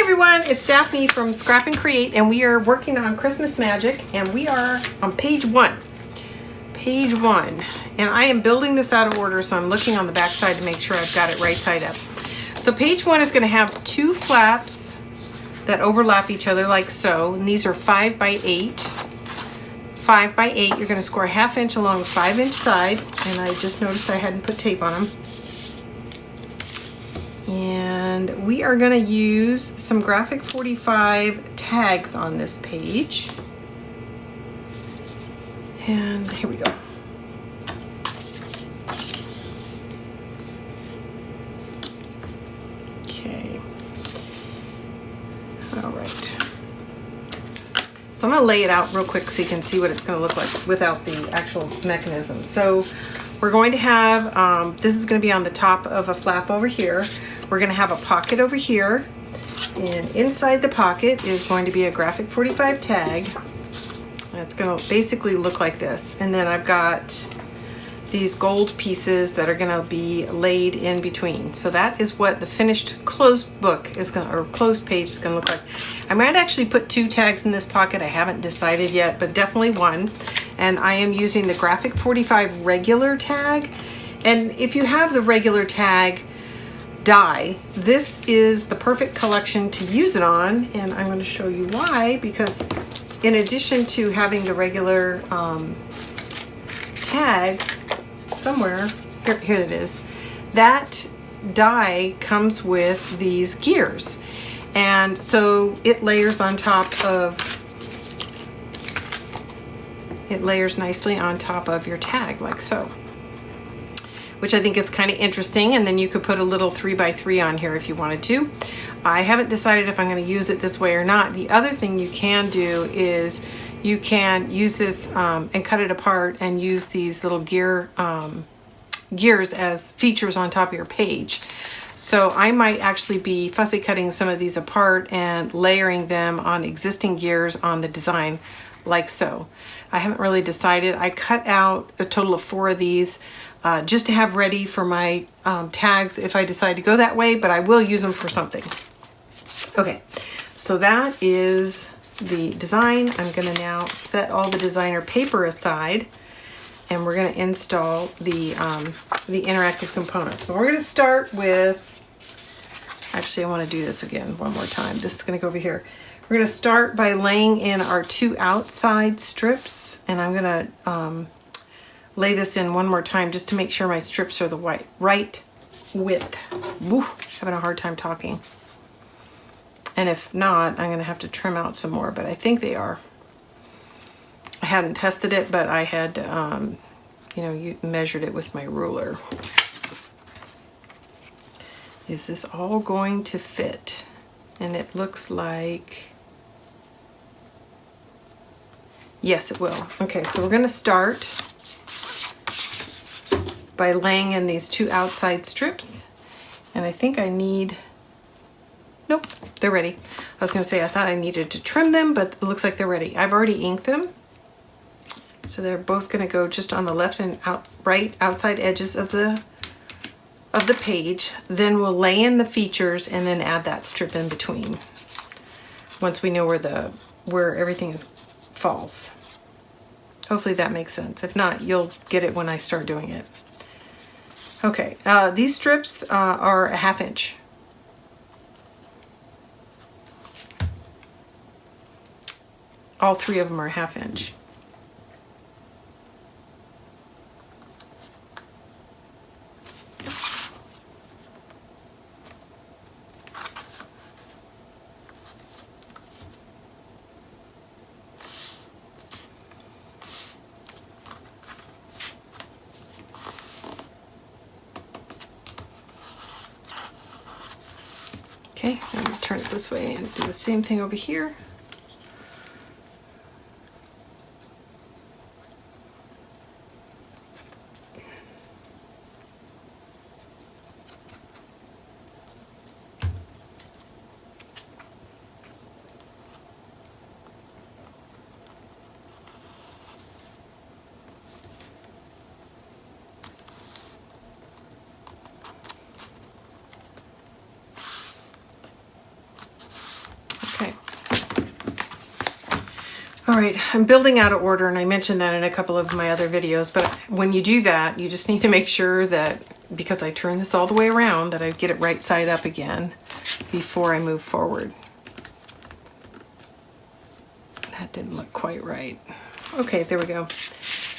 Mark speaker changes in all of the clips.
Speaker 1: everyone, it's Daphne from Scrap and Create, and we are working on Christmas Magic, and we are on page one. Page one. And I am building this out of order, so I'm looking on the back side to make sure I've got it right side up. So page one is going to have two flaps that overlap each other like so, and these are 5 by 8. 5 by 8, you're going to score a 1/2 inch along the 5-inch side, and I just noticed I hadn't put tape on them. And we are going to use some graphic 45 tags on this page. And here we go. Okay. All right. So I'm going to lay it out real quick so you can see what it's going to look like without the actual mechanism. So we're going to have, this is going to be on the top of a flap over here. We're going to have a pocket over here, and inside the pocket is going to be a graphic 45 tag. And it's going to basically look like this. And then I've got these gold pieces that are going to be laid in between. So that is what the finished closed book is going to, or closed page is going to look like. I might actually put 2 tags in this pocket. I haven't decided yet, but definitely one. And I am using the graphic 45 regular tag. And if you have the regular tag die, this is the perfect collection to use it on, and I'm going to show you why. Because in addition to having the regular tag somewhere, here it is, that die comes with these gears, and so it layers on top of, it layers nicely on top of your tag like so, which I think is kind of interesting. And then you could put a little 3 by 3 on here if you wanted to. I haven't decided if I'm going to use it this way or not. The other thing you can do is you can use this and cut it apart and use these little gears as features on top of your page. So I might actually be fussy cutting some of these apart and layering them on existing gears on the design like so. I haven't really decided. I cut out a total of 4 of these just to have ready for my tags if I decide to go that way, but I will use them for something. Okay, so that is the design. I'm going to now set all the designer paper aside, and we're going to install the interactive components. But we're going to start with, actually I want to do this again one more time. This is going to go over here. We're going to start by laying in our 2 outside strips, and I'm going to lay this in one more time just to make sure my strips are the right width. Woo, having a hard time talking. And if not, I'm going to have to trim out some more, but I think they are. I hadn't tested it, but I had, you measured it with my ruler. Is this all going to fit? And it looks like, yes, it will. Okay, so we're going to start by laying in these 2 outside strips, and I think I need, nope, they're ready. I was going to say I thought I needed to trim them, but it looks like they're ready. I've already inked them, so they're both going to go just on the left and right outside edges of the page. Then we'll lay in the features and then add that strip in between once we know where everything falls. Hopefully that makes sense. If not, you'll get it when I start doing it. Okay, these strips are a 1/2 inch. All 3 of them are 1/2 inch. Okay, I'm going to turn it this way and do the same thing over here. All right, I'm building out of order, and I mentioned that in a couple of my other videos, but when you do that, you just need to make sure that, because I turn this all the way around, that I get it right side up again before I move forward. That didn't look quite right. Okay, there we go.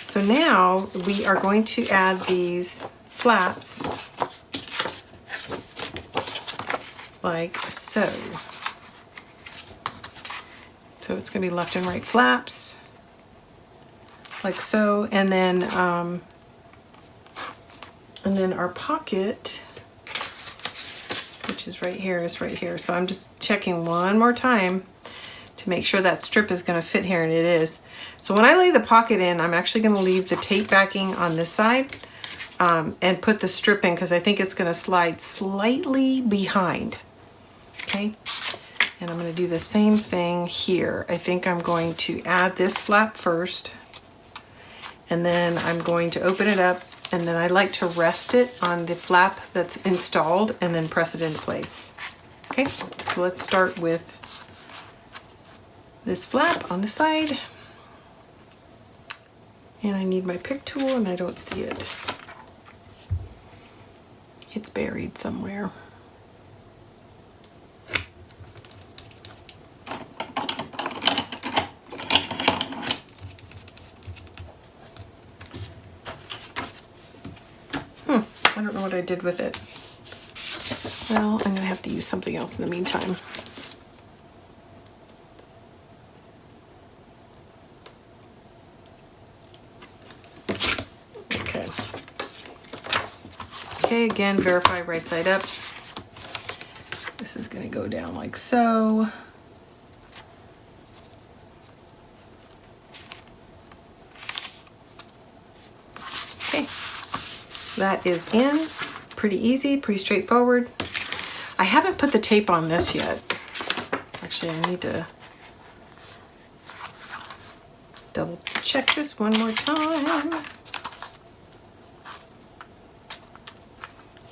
Speaker 1: So now we are going to add these flaps like so. So it's going to be left and right flaps, like so, and then our pocket, which is right here, is right here. So I'm just checking one more time to make sure that strip is going to fit here, and it is. So when I lay the pocket in, I'm actually going to leave the tape backing on this side and put the strip in, because I think it's going to slide slightly behind. Okay. And I'm going to do the same thing here. I think I'm going to add this flap first, and then I'm going to open it up, and then I like to rest it on the flap that's installed and then press it into place. Okay, so let's start with this flap on the side. And I need my pick tool, and I don't see it. It's buried somewhere. I don't know what I did with it. Well, I'm gonna have to use something else in the meantime. Okay. Okay, again, verify right side up. This is gonna go down like so. Okay. That is in. Pretty easy, pretty straightforward. I haven't put the tape on this yet. Actually, I need to double check this one more time.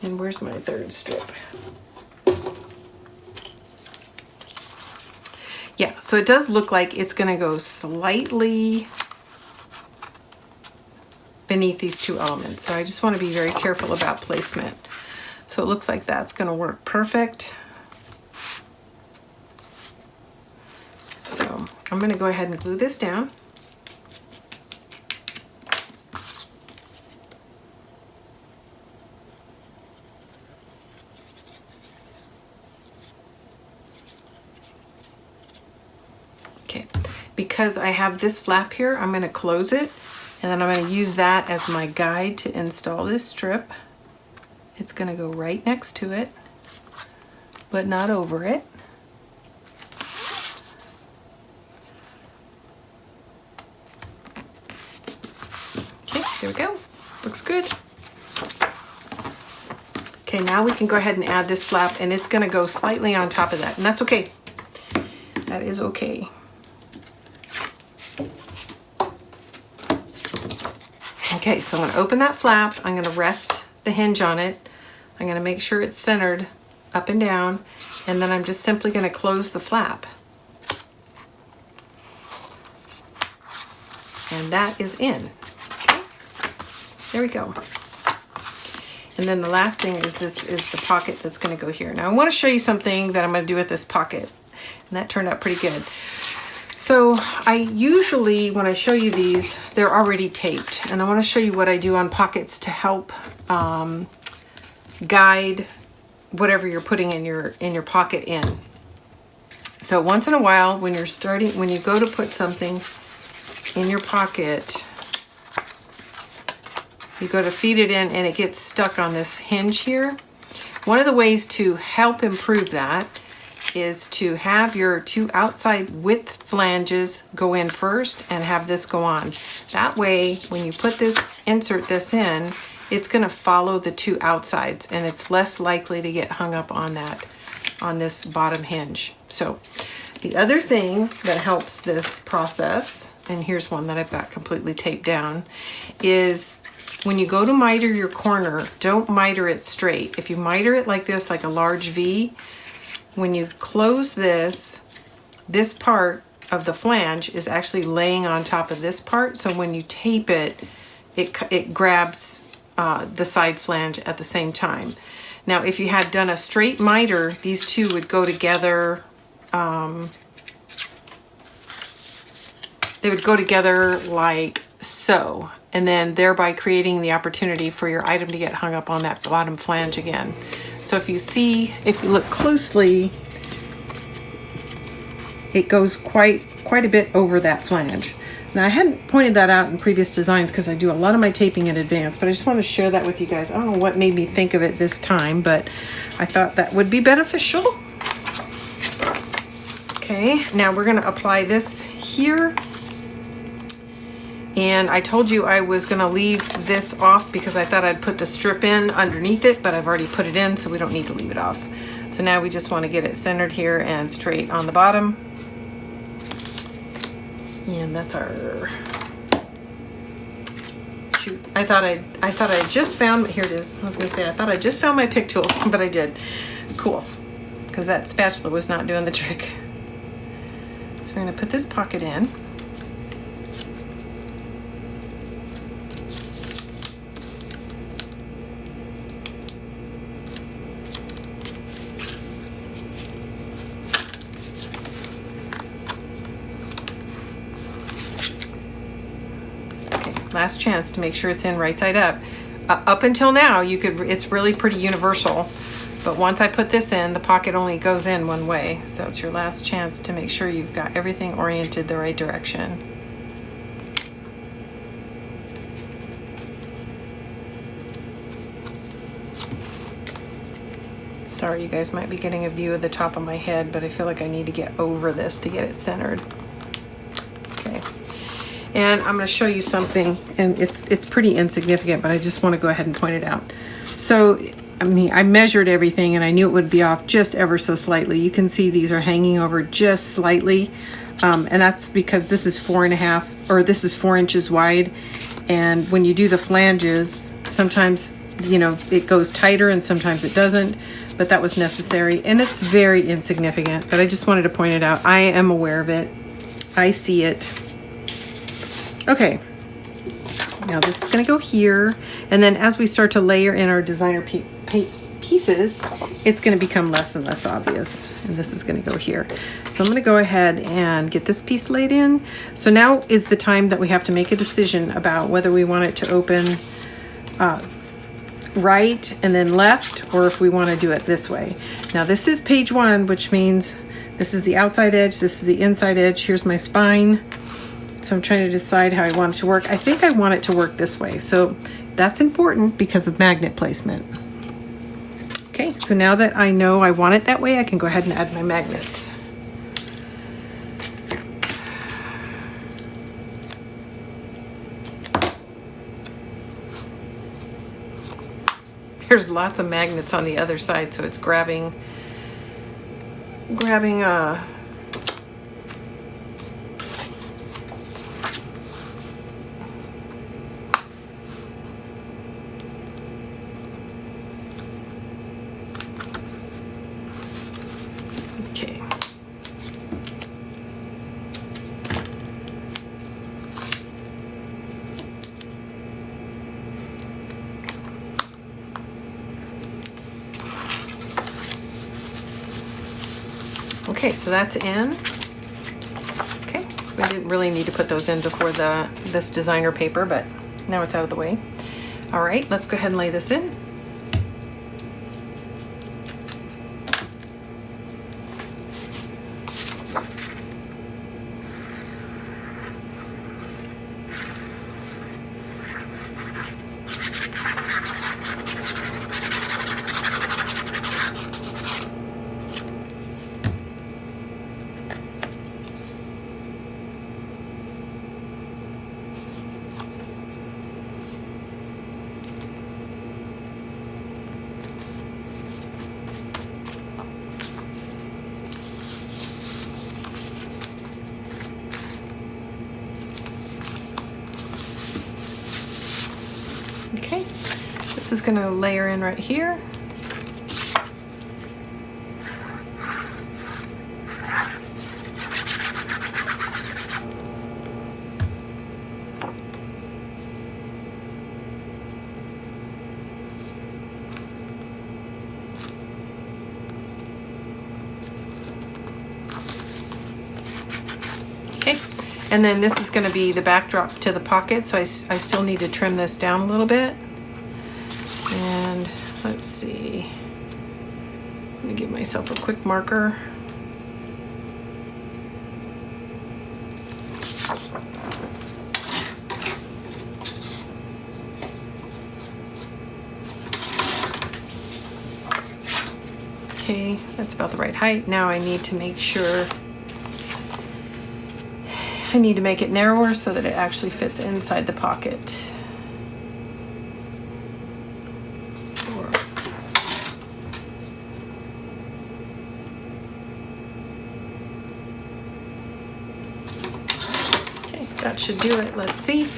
Speaker 1: And where's my third strip? Yeah, so it does look like it's gonna go slightly beneath these two elements. So I just want to be very careful about placement. So it looks like that's going to work perfect. So I'm going to go ahead and glue this down. Okay, because I have this flap here, I'm going to close it. And then I'm going to use that as my guide to install this strip. It's going to go right next to it, but not over it. Okay, there we go. Looks good. Okay, now we can go ahead and add this flap, and it's going to go slightly on top of that, and that's okay. That is okay. Okay, so I'm going to open that flap. I'm going to rest the hinge on it. I'm going to make sure it's centered up and down, and then I'm just simply going to close the flap. And that is in. Okay, there we go. And then the last thing is this is the pocket that's going to go here. Now I want to show you something that I'm going to do with this pocket, and that turned out pretty good. So I usually, when I show you these, they're already taped, and I want to show you what I do on pockets to help guide whatever you're putting in your pocket in. So once in a while, when you go to put something in your pocket, you go to feed it in and it gets stuck on this hinge here. One of the ways to help improve that is to have your two outside width flanges go in first and have this go on. That way, when you insert this in, it's going to follow the two outsides, and it's less likely to get hung up on this bottom hinge. So the other thing that helps this process, and here's one that I've got completely taped down, is when you go to miter your corner, don't miter it straight. If you miter it like this, like a large V, when you close this part of the flange is actually laying on top of this part. So when you tape it, it grabs the side flange at the same time. Now, if you had done a straight miter, these two would go together. They would go together like so, and then thereby creating the opportunity for your item to get hung up on that bottom flange again. So if you look closely, it goes quite a bit over that flange. Now, I hadn't pointed that out in previous designs because I do a lot of my taping in advance, but I just want to share that with you guys. I don't know what made me think of it this time, but I thought that would be beneficial. Okay, now we're going to apply this here. And I told you I was going to leave this off because I thought I'd put the strip in underneath it, but I've already put it in, so we don't need to leave it off. So now we just want to get it centered here and straight on the bottom. And that's our, shoot, I thought I just found, here it is. I was gonna say, I thought I just found my pick tool, but I did. Cool, because that spatula was not doing the trick. So we're gonna put this pocket in. Last chance to make sure it's in right side up. Up until now, it's really pretty universal, but once I put this in, the pocket only goes in one way. So it's your last chance to make sure you've got everything oriented the right direction. Sorry, you guys might be getting a view of the top of my head, but I feel like I need to get over this to get it centered. And I'm going to show you something, and it's pretty insignificant, but I just want to go ahead and point it out. So, I mean, I measured everything, and I knew it would be off just ever so slightly. You can see these are hanging over just slightly, and that's because this is 4.5, or this is 4 inches wide. And when you do the flanges, sometimes, you know, it goes tighter and sometimes it doesn't, but that was necessary, and it's very insignificant, but I just wanted to point it out. I am aware of it. I see it. Okay, now this is going to go here, and then as we start to layer in our designer pieces, it's going to become less and less obvious, and this is going to go here. So I'm going to go ahead and get this piece laid in. So now is the time that we have to make a decision about whether we want it to open right and then left, or if we want to do it this way. Now this is page 1, which means this is the outside edge, this is the inside edge, here's my spine. So I'm trying to decide how I want it to work. I think I want it to work this way. So that's important because of magnet placement. Okay, so now that I know I want it that way, I can go ahead and add my magnets. There's lots of magnets on the other side, so it's grabbing Okay, so that's in. Okay, we didn't really need to put those in before this designer paper, but now it's out of the way. All right, let's go ahead and lay this in. Okay, this is going to layer in right here. And then this is going to be the backdrop to the pocket, so I still need to trim this down a little bit. And let's see, I'm going to give myself a quick marker. Okay, that's about the right height. Now I need to make sure, I need to make it narrower so that it actually fits inside the pocket. Okay, that should do it. Let's see.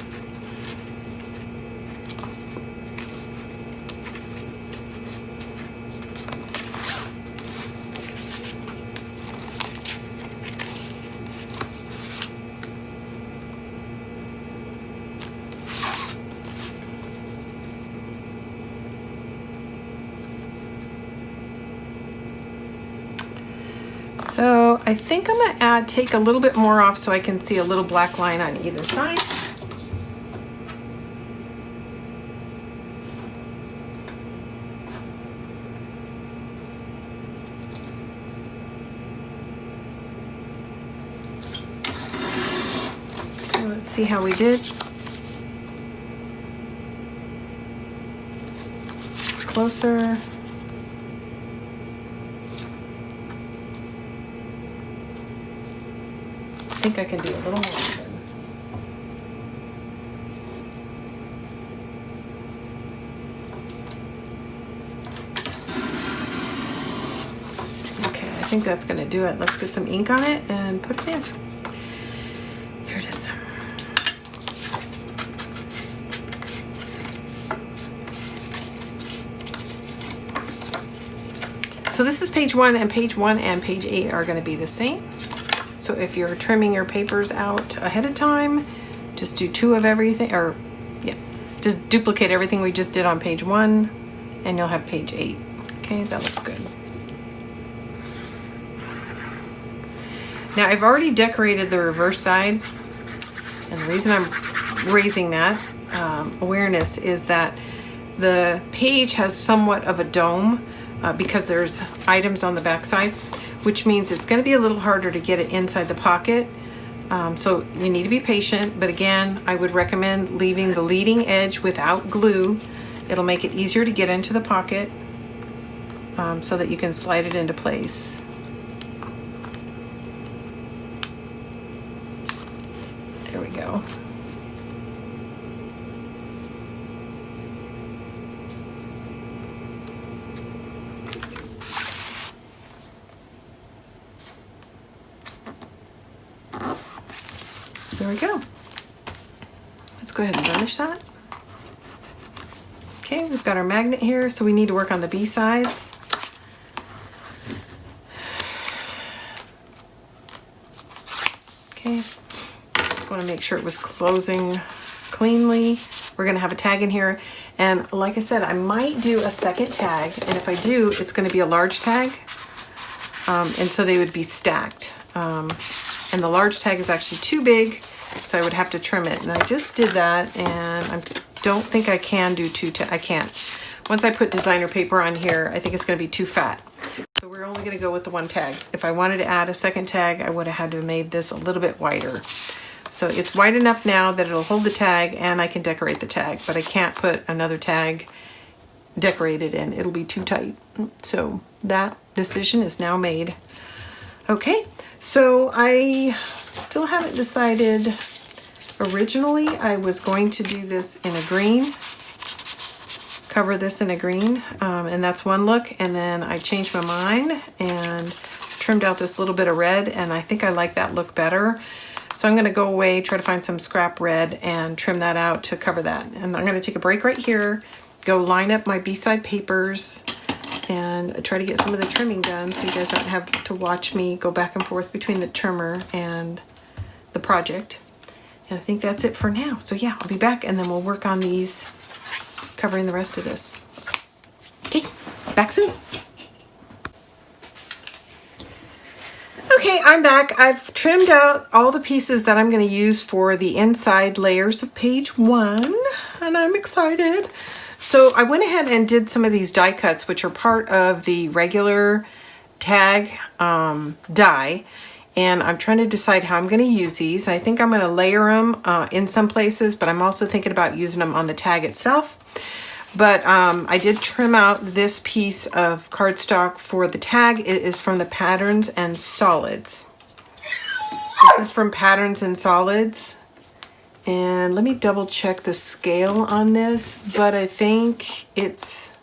Speaker 1: So I think I'm gonna take a little bit more off so I can see a little black line on either side. So let's see how we did. Closer. I think I can do a little more. Okay, I think that's going to do it. Let's get some ink on it and put it in. Here it is. So this is page 1, and page 1 and page 8 are going to be the same. So if you're trimming your papers out ahead of time, just do 2 of everything, or yeah, just duplicate everything we just did on page 1 and you'll have page 8. Okay, that looks good. Now I've already decorated the reverse side, and the reason I'm raising that awareness is that the page has somewhat of a dome because there's items on the back side, which means it's going to be a little harder to get it inside the pocket. So you need to be patient, but again, I would recommend leaving the leading edge without glue. It'll make it easier to get into the pocket so that you can slide it into place. There we go. There we go. Let's go ahead and burnish that. Okay, we've got our magnet here, so we need to work on the B sides. Okay, just want to make sure it was closing cleanly. We're going to have a tag in here, and like I said, I might do a second tag, and if I do, it's going to be a large tag, and so they would be stacked. And the large tag is actually too big, so I would have to trim it. And I just did that, and I don't think I can do 2 tags. I can't. Once I put designer paper on here, I think it's going to be too fat. So we're only going to go with the 1 tag. If I wanted to add a second tag, I would have had to have made this a little bit wider. So it's wide enough now that it'll hold the tag, and I can decorate the tag, but I can't put another tag decorated in. It'll be too tight. So that decision is now made. Okay. So I still haven't decided. Originally, I was going to do this in a green, cover this in a green, and that's one look. And then I changed my mind and trimmed out this little bit of red, and I think I like that look better. So I'm going to go away, try to find some scrap red and trim that out to cover that. And I'm going to take a break right here, go line up my B-side papers, and try to get some of the trimming done so you guys don't have to watch me go back and forth between the trimmer and the project. And I think that's it for now. So yeah, I'll be back, and then we'll work on these, covering the rest of this. Okay, back soon. Okay, I'm back. I've trimmed out all the pieces that I'm going to use for the inside layers of page 1, and I'm excited. So I went ahead and did some of these die cuts, which are part of the regular tag die, and I'm trying to decide how I'm going to use these. I think I'm going to layer them in some places, but I'm also thinking about using them on the tag itself. But I did trim out this piece of cardstock for the tag. It is from the Patterns and Solids. This is from Patterns and Solids. And let me double check the scale on this, but I think it's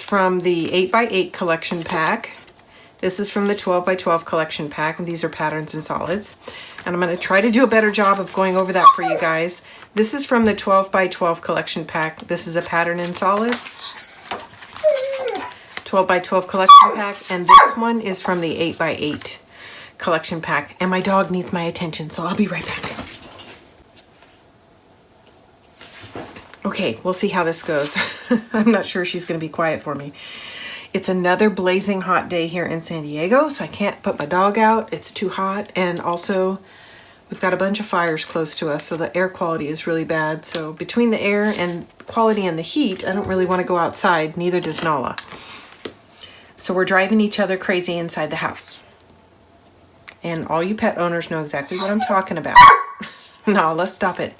Speaker 1: from the 8x8 collection pack. This is from the 12x12 collection pack, and these are Patterns and Solids. And I'm going to try to do a better job of going over that for you guys. This is from the 12x12 collection pack. This is a Pattern and Solid 12x12 collection pack, and this one is from the 8x8 collection pack. And my dog needs my attention, so I'll be right back. Okay, we'll see how this goes. I'm not sure she's going to be quiet for me. It's another blazing hot day here in San Diego, so I can't put my dog out. It's too hot, and also we've got a bunch of fires close to us, so the air quality is really bad. So between the air and quality and the heat, I don't really want to go outside, neither does Nala. So we're driving each other crazy inside the house. And all you pet owners know exactly what I'm talking about. Nala, stop it.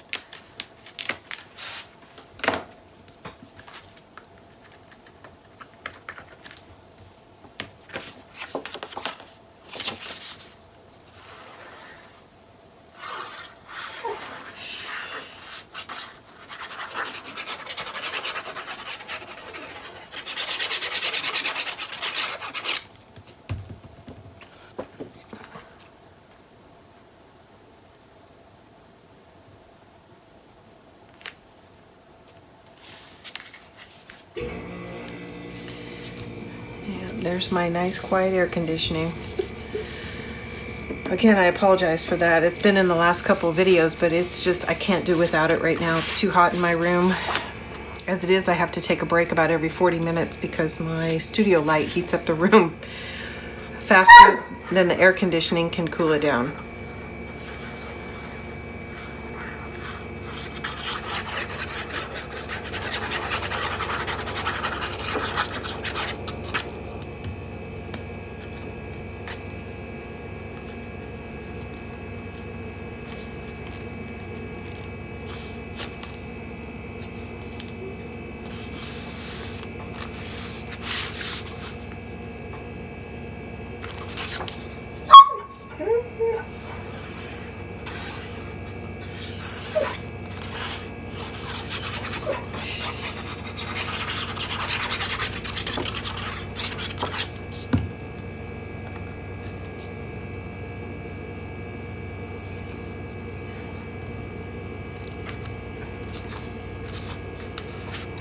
Speaker 1: There's my nice quiet air conditioning. Again, I apologize for that. It's been in the last couple of videos, but it's just, I can't do without it right now. It's too hot in my room. As it is, I have to take a break about every 40 minutes because my studio light heats up the room faster than the air conditioning can cool it down.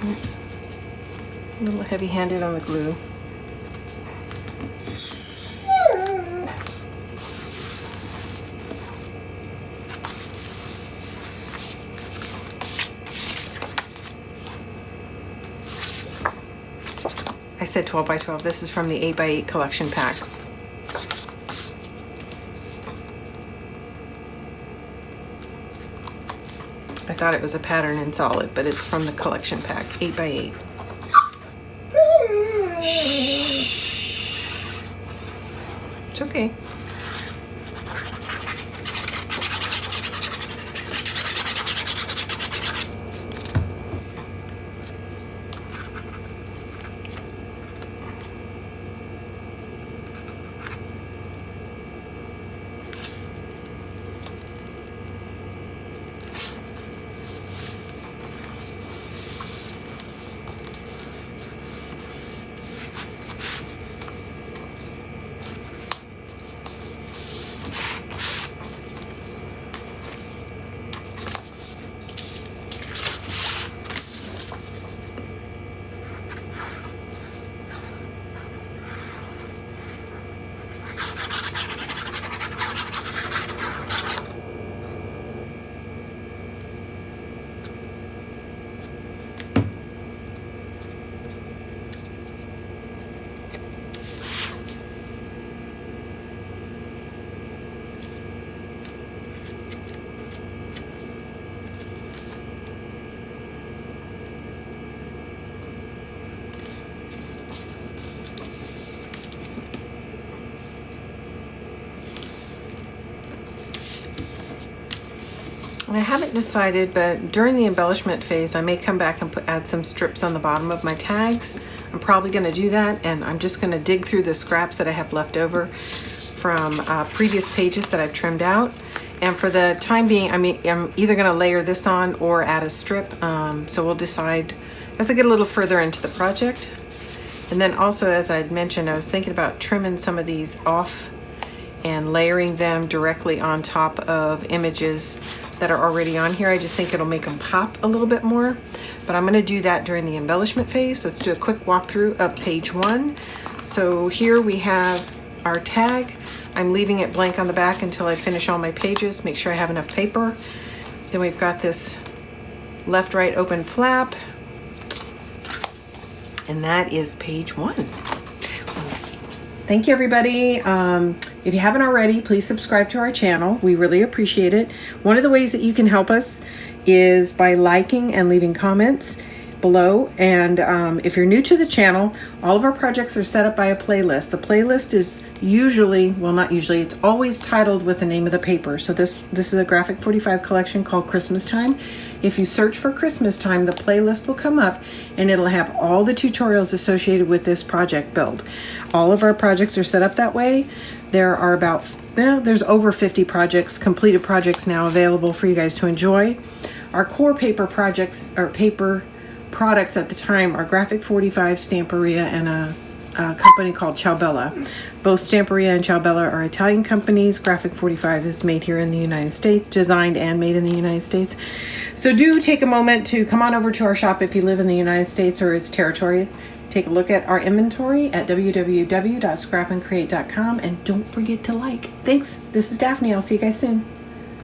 Speaker 1: Oops. A little heavy-handed on the glue. I said 12x12. This is from the 8x8 collection pack. I thought it was a Pattern and Solid, but it's from the collection pack, 8x8. Shh. It's okay. I haven't decided, but during the embellishment phase, I may come back and add some strips on the bottom of my tags. I'm probably going to do that, and I'm just going to dig through the scraps that I have left over from previous pages that I've trimmed out. And for the time being, I'm either going to layer this on or add a strip. So we'll decide as I get a little further into the project. And then also, as I'd mentioned, I was thinking about trimming some of these off and layering them directly on top of images that are already on here. I just think it'll make them pop a little bit more. But I'm going to do that during the embellishment phase. Let's do a quick walkthrough of page 1. So here we have our tag. I'm leaving it blank on the back until I finish all my pages, make sure I have enough paper. Then we've got this left, right, open flap. And that is page 1. Thank you, everybody. If you haven't already, please subscribe to our channel. We really appreciate it. One of the ways that you can help us is by liking and leaving comments below. And if you're new to the channel, all of our projects are set up by a playlist. The playlist is usually, well, not usually, it's always titled with the name of the paper. So this is a Graphic 45 collection called Christmas Time. If you search for Christmas Time, the playlist will come up and it'll have all the tutorials associated with this project build. All of our projects are set up that way. There are there's over 50 projects, completed projects now available for you guys to enjoy. Our core paper projects, or paper products at the time, are Graphic 45, Stamperia, and a company called Ciaobella. Both Stamperia and Ciaobella are Italian companies. Graphic 45 is made here in the United States, designed and made in the United States. So do take a moment to come on over to our shop if you live in the United States or its territory. Take a look at our inventory at www.scrapandcreate.com, and don't forget to like. Thanks. This is Daphne. I'll see you guys soon.